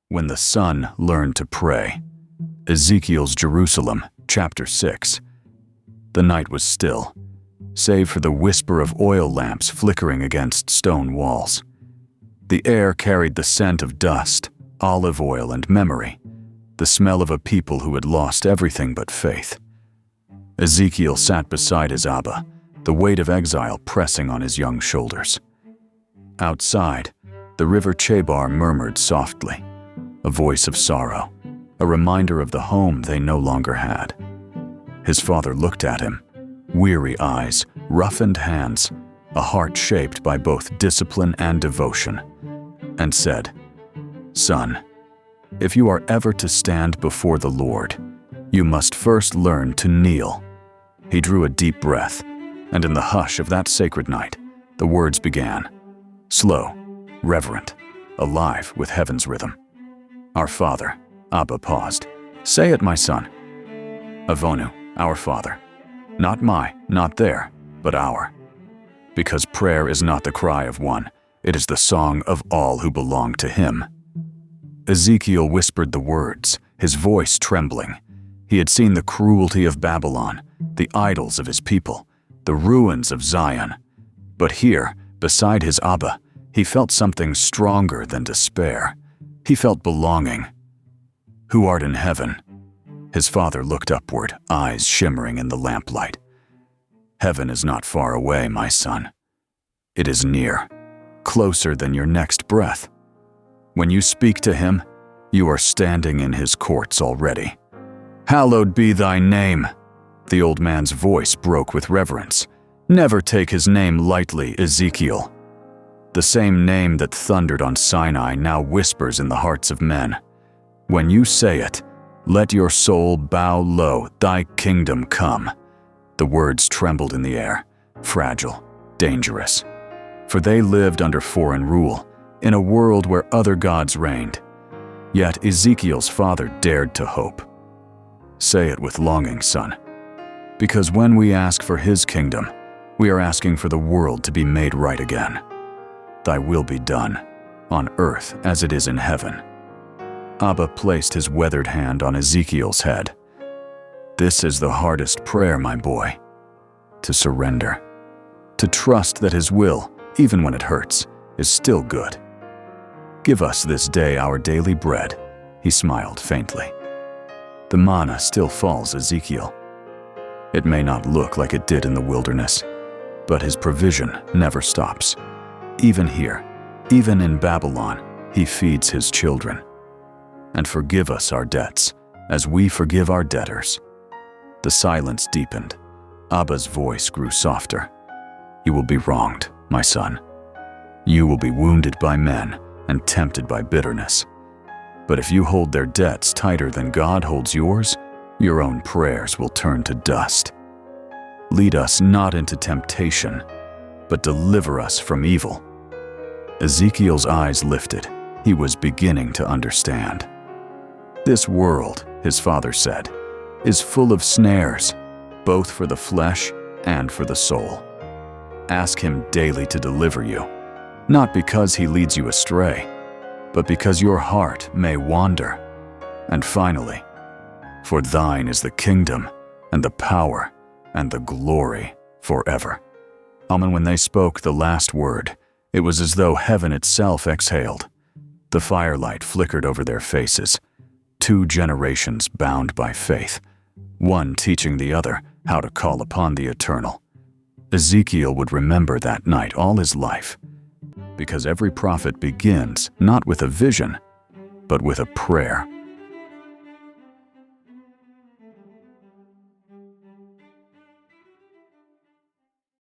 When the Son Learned to Pray. Ezekiel's Jerusalem, chapter 6. The night was still, save for the whisper of oil lamps flickering against stone walls. The air carried the scent of dust, olive oil, and memory, the smell of a people who had lost everything but faith. Ezekiel sat beside his Abba, the weight of exile pressing on his young shoulders. Outside, the river Chebar murmured softly, a voice of sorrow, a reminder of the home they no longer had. His father looked at him, weary eyes, roughened hands, a heart shaped by both discipline and devotion, and said, "Son, if you are ever to stand before the Lord, you must first learn to kneel." He drew a deep breath, and in the hush of that sacred night, the words began, slow, reverent, alive with heaven's rhythm. "Our Father," Abba paused. "Say it, my son." "Avonu, our Father. Not my, not their, but our." Because prayer is not the cry of one, it is the song of all who belong to him. Ezekiel whispered the words, his voice trembling. He had seen the cruelty of Babylon, the idols of his people, the ruins of Zion. But here, beside his Abba, he felt something stronger than despair. He felt belonging. "Who art in heaven?" His father looked upward, eyes shimmering in the lamplight. "Heaven is not far away, my son. It is near, closer than your next breath. When you speak to him, you are standing in his courts already. Hallowed be thy name." The old man's voice broke with reverence. "Never take his name lightly, Ezekiel. The same name that thundered on Sinai now whispers in the hearts of men. When you say it, let your soul bow low, thy kingdom come." The words trembled in the air, fragile, dangerous. For they lived under foreign rule, in a world where other gods reigned. Yet Ezekiel's father dared to hope. "Say it with longing, son. Because when we ask for his kingdom, we are asking for the world to be made right again. Thy will be done, on earth as it is in heaven." Abba placed his weathered hand on Ezekiel's head. "This is the hardest prayer, my boy. To surrender. To trust that his will, even when it hurts, is still good. Give us this day our daily bread." He smiled faintly. "The manna still falls, Ezekiel. It may not look like it did in the wilderness, but his provision never stops. Even here, even in Babylon, he feeds his children. And forgive us our debts, as we forgive our debtors." The silence deepened. Abba's voice grew softer. "You will be wronged, my son. You will be wounded by men and tempted by bitterness. But if you hold their debts tighter than God holds yours, your own prayers will turn to dust. Lead us not into temptation, but deliver us from evil." Ezekiel's eyes lifted. He was beginning to understand. "This world," his father said, "is full of snares, both for the flesh and for the soul. Ask him daily to deliver you, not because he leads you astray, but because your heart may wander. And finally, for thine is the kingdom and the power and the glory forever." And when they spoke the last word, it was as though heaven itself exhaled. The firelight flickered over their faces. 2 generations bound by faith, one teaching the other how to call upon the eternal. Ezekiel would remember that night all his life, because every prophet begins not with a vision, but with a prayer.